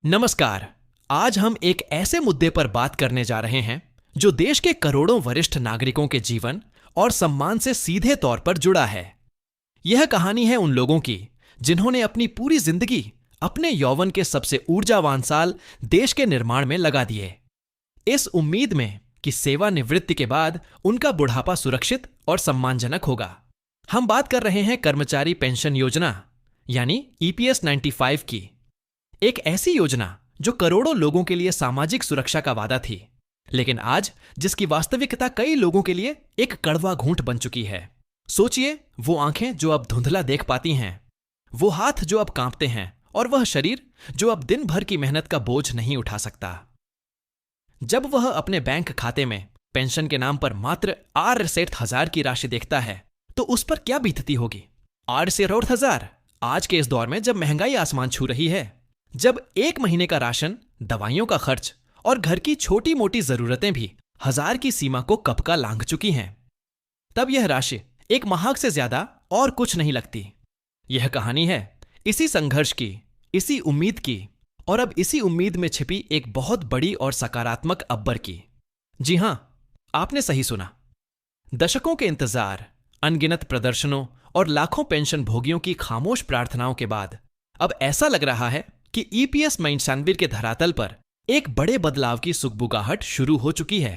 नमस्कार। आज हम एक ऐसे मुद्दे पर बात करने जा रहे हैं जो देश के करोड़ों वरिष्ठ नागरिकों के जीवन और सम्मान से सीधे तौर पर जुड़ा है। यह कहानी है उन लोगों की जिन्होंने अपनी पूरी जिंदगी अपने यौवन के सबसे ऊर्जावान साल देश के निर्माण में लगा दिए, इस उम्मीद में कि सेवानिवृत्ति के बाद उनका बुढ़ापा सुरक्षित और सम्मानजनक होगा। हम बात कर रहे हैं कर्मचारी पेंशन योजना यानी ईपीएस 95 की। एक ऐसी योजना जो करोड़ों लोगों के लिए सामाजिक सुरक्षा का वादा थी, लेकिन आज जिसकी वास्तविकता कई लोगों के लिए एक कड़वा घूंट बन चुकी है। सोचिए, वो आंखें जो अब धुंधला देख पाती हैं, वो हाथ जो अब कांपते हैं और वह शरीर जो अब दिन भर की मेहनत का बोझ नहीं उठा सकता। जब वह अपने बैंक खाते में पेंशन के नाम पर मात्र 68,000 की राशि देखता है तो उस पर क्या बीतती होगी। 68,000 आज के इस दौर में जब महंगाई आसमान छू रही है, जब एक महीने का राशन, दवाइयों का खर्च और घर की छोटी मोटी जरूरतें भी 1000 की सीमा को कब का लांघ चुकी हैं, तब यह राशि एक महाग से ज्यादा और कुछ नहीं लगती। यह कहानी है इसी संघर्ष की, इसी उम्मीद की, और अब इसी उम्मीद में छिपी एक बहुत बड़ी और सकारात्मक अब्बर की। जी हां, आपने सही सुना। दशकों के इंतजार, अनगिनत प्रदर्शनों और लाखों पेंशन भोगियों की खामोश प्रार्थनाओं के बाद अब ऐसा लग रहा है कि ईपीएस 95 के धरातल पर एक बड़े बदलाव की सुगबुगाहट शुरू हो चुकी है।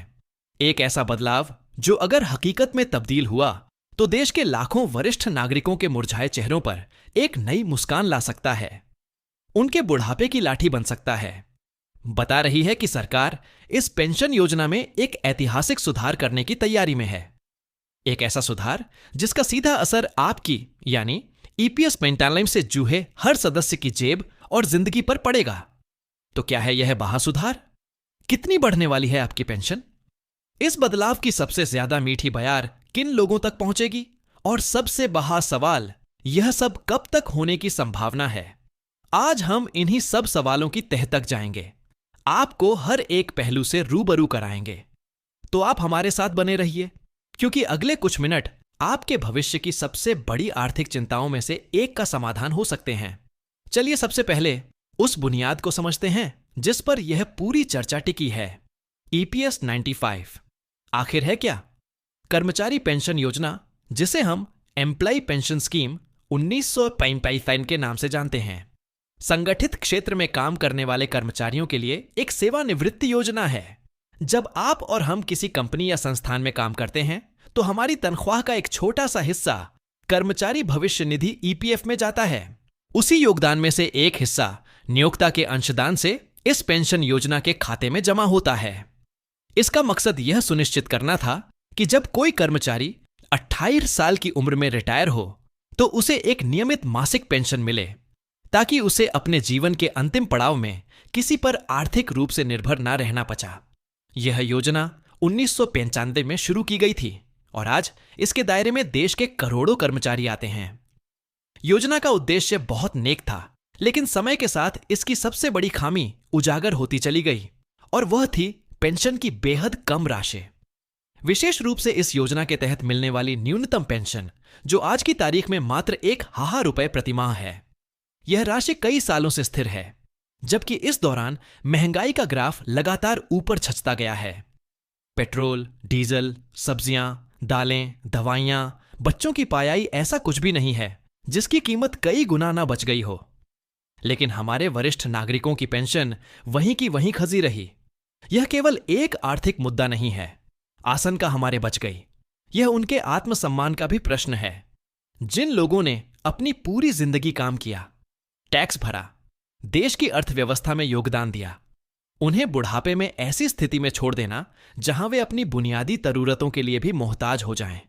एक ऐसा बदलाव जो अगर हकीकत में तब्दील हुआ तो देश के लाखों वरिष्ठ नागरिकों के मुरझाए चेहरों पर एक नई मुस्कान ला सकता है, उनके बुढ़ापे की लाठी बन सकता है। बता रही है कि सरकार इस पेंशन योजना में एक ऐतिहासिक सुधार करने की तैयारी में है। एक ऐसा सुधार जिसका सीधा असर आपकी यानी ईपीएस 95 से जूहे हर सदस्य की जेब और जिंदगी पर पड़ेगा। तो क्या है यह बहा सुधार? कितनी बढ़ने वाली है आपकी पेंशन? इस बदलाव की सबसे ज्यादा मीठी बयार किन लोगों तक पहुंचेगी? और सबसे बहा सवाल, यह सब कब तक होने की संभावना है? आज हम इन्हीं सब सवालों की तह तक जाएंगे, आपको हर एक पहलू से रूबरू कराएंगे। तो आप हमारे साथ बने रहिए, क्योंकि अगले कुछ मिनट आपके भविष्य की सबसे बड़ी आर्थिक चिंताओं में से एक का समाधान हो सकते हैं। चलिए सबसे पहले उस बुनियाद को समझते हैं जिस पर यह पूरी चर्चा टिकी है। ईपीएस 95 आखिर है क्या? कर्मचारी पेंशन योजना, जिसे हम एम्प्लॉय पेंशन स्कीम 1995 के नाम से जानते हैं, संगठित क्षेत्र में काम करने वाले कर्मचारियों के लिए एक सेवानिवृत्ति योजना है। जब आप और हम किसी कंपनी या संस्थान में काम करते हैं तो हमारी तनख्वाह का एक छोटा सा हिस्सा कर्मचारी भविष्य निधि ईपीएफ में जाता है। उसी योगदान में से एक हिस्सा नियोक्ता के अंशदान से इस पेंशन योजना के खाते में जमा होता है। इसका मकसद यह सुनिश्चित करना था कि जब कोई कर्मचारी 28 साल की उम्र में रिटायर हो तो उसे एक नियमित मासिक पेंशन मिले, ताकि उसे अपने जीवन के अंतिम पड़ाव में किसी पर आर्थिक रूप से निर्भर न रहना पड़ा। यह योजना 1995 में शुरू की गई थी और आज इसके दायरे में देश के करोड़ों कर्मचारी आते हैं। योजना का उद्देश्य बहुत नेक था, लेकिन समय के साथ इसकी सबसे बड़ी खामी उजागर होती चली गई, और वह थी पेंशन की बेहद कम राशि। विशेष रूप से इस योजना के तहत मिलने वाली न्यूनतम पेंशन, जो आज की तारीख में मात्र 1,000 रुपए प्रतिमाह है। यह राशि कई सालों से स्थिर है, जबकि इस दौरान महंगाई का ग्राफ लगातार ऊपर छचता गया है। पेट्रोल, डीजल, सब्जियां, दालें, दवाइयां, बच्चों की पायाई ऐसा कुछ भी नहीं है जिसकी कीमत कई गुना ना बच गई हो। लेकिन हमारे वरिष्ठ नागरिकों की पेंशन वहीं की वहीं खजी रही। यह केवल एक आर्थिक मुद्दा नहीं है, आसन का हमारे बच गई। यह उनके आत्मसम्मान का भी प्रश्न है। जिन लोगों ने अपनी पूरी जिंदगी काम किया, टैक्स भरा, देश की अर्थव्यवस्था में योगदान दिया, उन्हें बुढ़ापे में ऐसी स्थिति में छोड़ देना जहां वे अपनी बुनियादी जरूरतों के लिए भी मोहताज हो जाएं,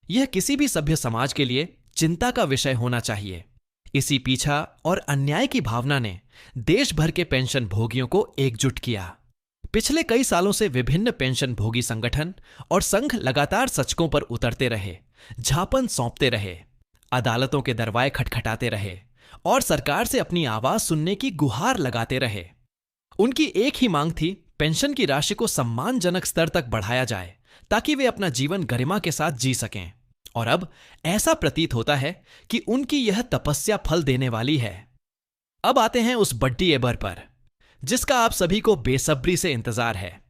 यह किसी भी सभ्य समाज के लिए चिंता का विषय होना चाहिए। इसी पीछा और अन्याय की भावना ने देश भर के पेंशन भोगियों को एकजुट किया। पिछले कई सालों से विभिन्न पेंशन भोगी संगठन और संघ लगातार सचकों पर उतरते रहे, झापन सौंपते रहे, अदालतों के दरवाजे खटखटाते रहे और सरकार से अपनी आवाज सुनने की गुहार लगाते रहे। उनकी एक ही मांग थी, पेंशन की राशि को सम्मानजनक स्तर तक बढ़ाया जाए ताकि वे अपना जीवन गरिमा के साथ जी सकें। और अब ऐसा प्रतीत होता है कि उनकी यह तपस्या फल देने वाली है। अब आते हैं उस बड्डी एबर पर, जिसका आप सभी को बेसब्री से इंतजार है।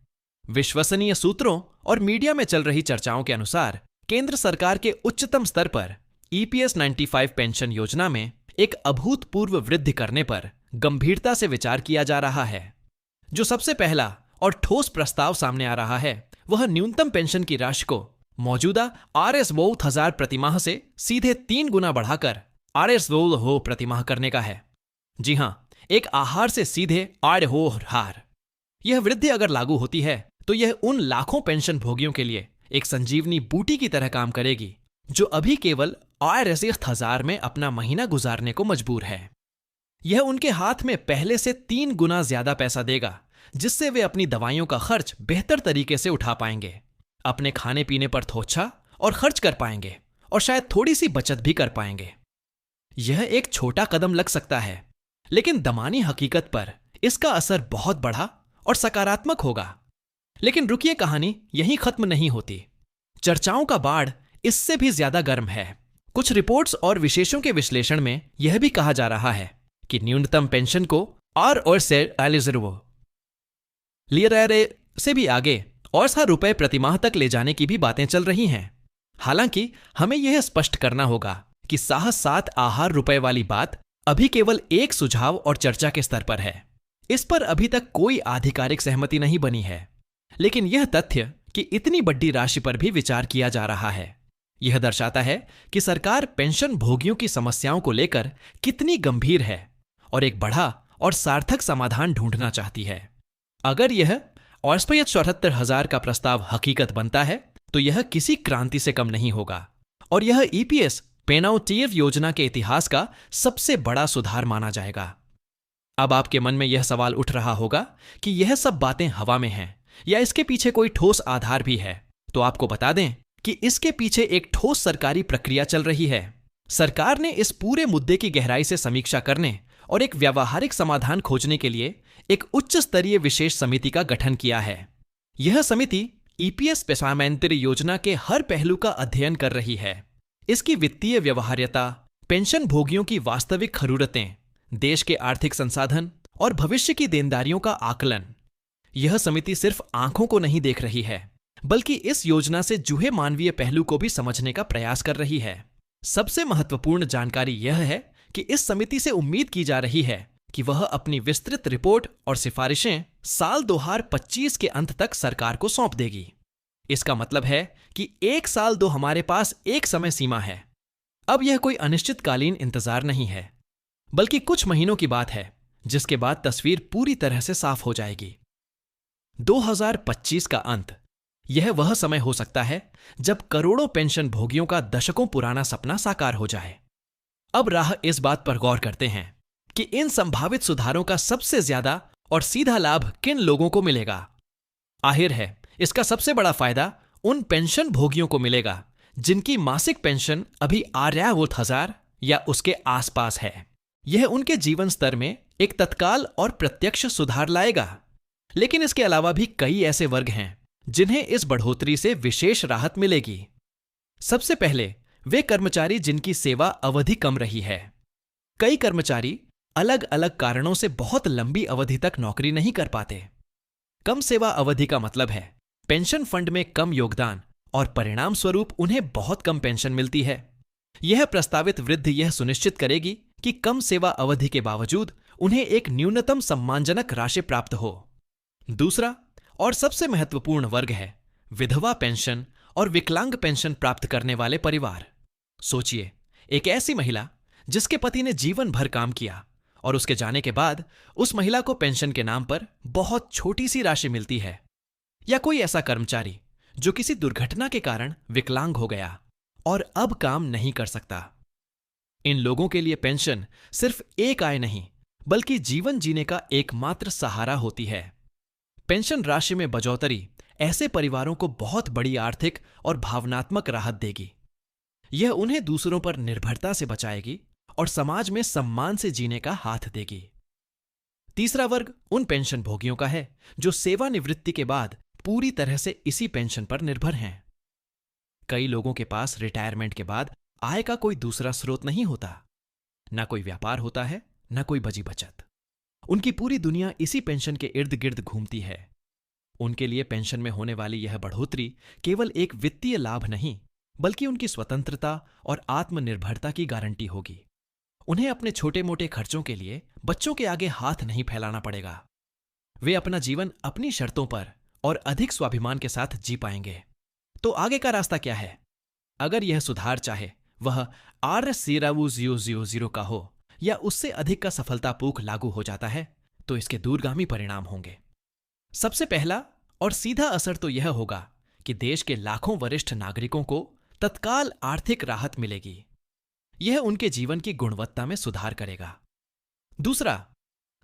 विश्वसनीय सूत्रों और मीडिया में चल रही चर्चाओं के अनुसार केंद्र सरकार के उच्चतम स्तर पर ईपीएस 95 पेंशन योजना में एक अभूतपूर्व वृद्धि करने पर गंभीरता से विचार किया जा रहा है। जो सबसे पहला और ठोस प्रस्ताव सामने आ रहा है वह न्यूनतम पेंशन की राशि को मौजूदा Rs2000 प्रतिमाह से सीधे 3 गुना बढ़ाकर Rs2000 प्रतिमाह करने का है। जी हां, एक आहार से सीधे आहार। यह वृद्धि अगर लागू होती है तो यह उन लाखों पेंशन भोगियों के लिए एक संजीवनी बूटी की तरह काम करेगी जो अभी केवल Rs1000 में अपना महीना गुजारने को मजबूर है। यह उनके हाथ में पहले से 3 गुना ज्यादा पैसा देगा, जिससे वे अपनी दवाइयों का खर्च बेहतर तरीके से उठा पाएंगे, अपने खाने पीने पर थोच्छा और खर्च कर पाएंगे और शायद थोड़ी सी बचत भी कर पाएंगे। यह एक छोटा कदम लग सकता है, लेकिन दमानी हकीकत पर इसका असर बहुत बड़ा और सकारात्मक होगा। लेकिन रुकिए, कहानी यहीं खत्म नहीं होती। चर्चाओं का बाढ़ इससे भी ज्यादा गर्म है। कुछ रिपोर्ट्स और विशेषों के विश्लेषण में यह भी कहा जा रहा है कि न्यूनतम पेंशन को से भी आगे और ₹100 प्रतिमाह तक ले जाने की भी बातें चल रही हैं। हालांकि हमें यह स्पष्ट करना होगा कि 7 आहार रुपए वाली बात अभी केवल एक सुझाव और चर्चा के स्तर पर है। इस पर अभी तक कोई आधिकारिक सहमति नहीं बनी है, लेकिन यह तथ्य कि इतनी बड़ी राशि पर भी विचार किया जा रहा है, यह दर्शाता है कि सरकार पेंशन भोगियों की समस्याओं को लेकर कितनी गंभीर है और एक बड़ा और सार्थक समाधान ढूंढना चाहती है। अगर यह 74,000 का प्रस्ताव हकीकत बनता है तो यह किसी क्रांति से कम नहीं होगा और यह ईपीएस पेनौटिव योजना के इतिहास का सबसे बड़ा सुधार माना जाएगा। अब आपके मन में यह सवाल उठ रहा होगा कि यह सब बातें हवा में हैं या इसके पीछे कोई ठोस आधार भी है। तो आपको बता दें कि इसके पीछे एक ठोस सरकारी प्रक्रिया चल रही है। सरकार ने इस पूरे मुद्दे की गहराई से समीक्षा करने और एक व्यावहारिक समाधान खोजने के लिए एक उच्च स्तरीय विशेष समिति का गठन किया है। यह समिति ईपीएस पेंशन योजना के हर पहलू का अध्ययन कर रही है। इसकी वित्तीय व्यवहार्यता, पेंशन भोगियों की वास्तविक जरूरतें, देश के आर्थिक संसाधन और भविष्य की देनदारियों का आकलन। यह समिति सिर्फ आंखों को नहीं देख रही है, बल्कि इस योजना से जुड़े मानवीय पहलू को भी समझने का प्रयास कर रही है। सबसे महत्वपूर्ण जानकारी यह है कि इस समिति से उम्मीद की जा रही है कि वह अपनी विस्तृत रिपोर्ट और सिफारिशें साल 2025 के अंत तक सरकार को सौंप देगी। इसका मतलब है कि 1 साल हमारे पास एक समय सीमा है। अब यह कोई अनिश्चितकालीन इंतजार नहीं है, बल्कि कुछ महीनों की बात है, जिसके बाद तस्वीर पूरी तरह से साफ हो जाएगी। 2025 का अंत, यह वह समय हो सकता है जब करोड़ों पेंशन भोगियों का दशकों पुराना सपना साकार हो जाए। अब राह इस बात पर गौर करते हैं कि इन संभावित सुधारों का सबसे ज्यादा और सीधा लाभ किन लोगों को मिलेगा। आहिर है, इसका सबसे बड़ा फायदा उन पेंशन भोगियों को मिलेगा जिनकी मासिक पेंशन अभी Rs1000 या उसके आसपास है। यह उनके जीवन स्तर में एक तत्काल और प्रत्यक्ष सुधार लाएगा। लेकिन इसके अलावा भी कई ऐसे वर्ग हैं जिन्हें इस बढ़ोतरी से विशेष राहत मिलेगी। सबसे पहले वे कर्मचारी जिनकी सेवा अवधि कम रही है। कई कर्मचारी अलग अलग कारणों से बहुत लंबी अवधि तक नौकरी नहीं कर पाते। कम सेवा अवधि का मतलब है पेंशन फंड में कम योगदान और परिणाम स्वरूप उन्हें बहुत कम पेंशन मिलती है। यह प्रस्तावित वृद्धि यह सुनिश्चित करेगी कि कम सेवा अवधि के बावजूद उन्हें एक न्यूनतम सम्मानजनक राशि प्राप्त हो। दूसरा और सबसे महत्वपूर्ण वर्ग है विधवा पेंशन और विकलांग पेंशन प्राप्त करने वाले परिवार। सोचिए, एक ऐसी महिला जिसके पति ने जीवन भर काम किया और उसके जाने के बाद उस महिला को पेंशन के नाम पर बहुत छोटी सी राशि मिलती है, या कोई ऐसा कर्मचारी जो किसी दुर्घटना के कारण विकलांग हो गया और अब काम नहीं कर सकता। इन लोगों के लिए पेंशन सिर्फ एक आय नहीं, बल्कि जीवन जीने का एकमात्र सहारा होती है। पेंशन राशि में बढ़ोतरी ऐसे परिवारों को बहुत बड़ी आर्थिक और भावनात्मक राहत देगी। यह उन्हें दूसरों पर निर्भरता से बचाएगी और समाज में सम्मान से जीने का हाथ देगी। तीसरा वर्ग उन पेंशन भोगियों का है जो सेवानिवृत्ति के बाद पूरी तरह से इसी पेंशन पर निर्भर हैं। कई लोगों के पास रिटायरमेंट के बाद आय का कोई दूसरा स्रोत नहीं होता। ना कोई व्यापार होता है, ना कोई बची बचत, उनकी पूरी दुनिया इसी पेंशन के इर्द गिर्द घूमती है। उनके लिए पेंशन में होने वाली यह बढ़ोतरी केवल एक वित्तीय लाभ नहीं, बल्कि उनकी स्वतंत्रता और आत्मनिर्भरता की गारंटी होगी। उन्हें अपने छोटे मोटे खर्चों के लिए बच्चों के आगे हाथ नहीं फैलाना पड़ेगा। वे अपना जीवन अपनी शर्तों पर और अधिक स्वाभिमान के साथ जी पाएंगे। तो आगे का रास्ता क्या है? अगर यह सुधार चाहे वह R000 का हो या उससे अधिक का सफलतापूर्वक लागू हो जाता है, तो इसके दूरगामी परिणाम होंगे। सबसे पहला और सीधा असर तो यह होगा कि देश के लाखों वरिष्ठ नागरिकों को तत्काल आर्थिक राहत मिलेगी। यह उनके जीवन की गुणवत्ता में सुधार करेगा। दूसरा,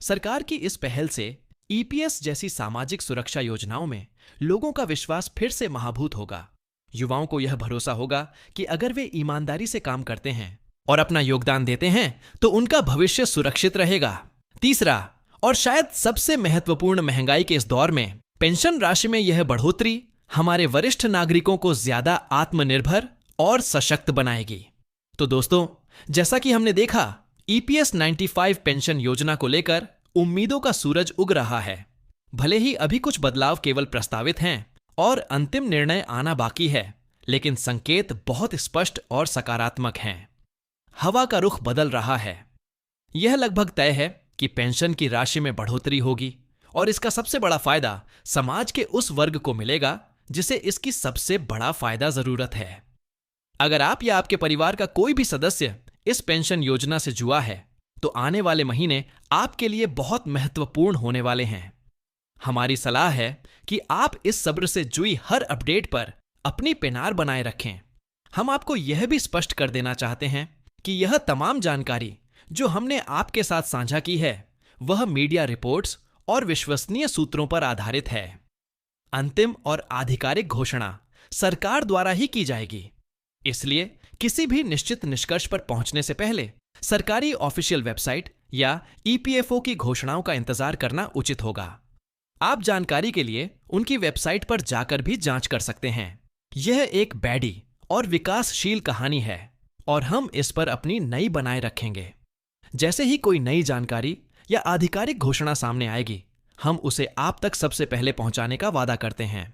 सरकार की इस पहल से EPS जैसी सामाजिक सुरक्षा योजनाओं में लोगों का विश्वास फिर से महाभूत होगा। युवाओं को यह भरोसा होगा कि अगर वे ईमानदारी से काम करते हैं और अपना योगदान देते हैं तो उनका भविष्य सुरक्षित रहेगा। तीसरा, और शायद सबसे महत्वपूर्ण, महंगाई के इस दौर में पेंशन राशि में यह बढ़ोतरी हमारे वरिष्ठ नागरिकों को ज्यादा आत्मनिर्भर और सशक्त बनाएगी। तो दोस्तों, जैसा कि हमने देखा, EPS 95 पेंशन योजना को लेकर उम्मीदों का सूरज उग रहा है। भले ही अभी कुछ बदलाव केवल प्रस्तावित हैं और अंतिम निर्णय आना बाकी है, लेकिन संकेत बहुत स्पष्ट और सकारात्मक हैं। हवा का रुख बदल रहा है। यह लगभग तय है कि पेंशन की राशि में बढ़ोतरी होगी और इसका सबसे बड़ा फायदा समाज के उस वर्ग को मिलेगा जिसे इसकी सबसे बड़ा फायदा जरूरत है। अगर आप या आपके परिवार का कोई भी सदस्य इस पेंशन योजना से जुड़ा है, तो आने वाले महीने आपके लिए बहुत महत्वपूर्ण होने वाले हैं। हमारी सलाह है कि आप इस सब्र से जुड़ी हर अपडेट पर अपनी पेनार बनाए रखें। हम आपको यह भी स्पष्ट कर देना चाहते हैं कि यह तमाम जानकारी जो हमने आपके साथ साझा की है, वह मीडिया रिपोर्ट्स और विश्वसनीय सूत्रों पर आधारित है। अंतिम और आधिकारिक घोषणा सरकार द्वारा ही की जाएगी, इसलिए किसी भी निश्चित निष्कर्ष पर पहुंचने से पहले सरकारी ऑफिशियल वेबसाइट या EPFO की घोषणाओं का इंतजार करना उचित होगा। आप जानकारी के लिए उनकी वेबसाइट पर जाकर भी जांच कर सकते हैं। यह एक बैडी और विकासशील कहानी है और हम इस पर अपनी नई बनाए रखेंगे। जैसे ही कोई नई जानकारी या आधिकारिक घोषणा सामने आएगी, हम उसे आप तक सबसे पहले पहुंचाने का वादा करते हैं।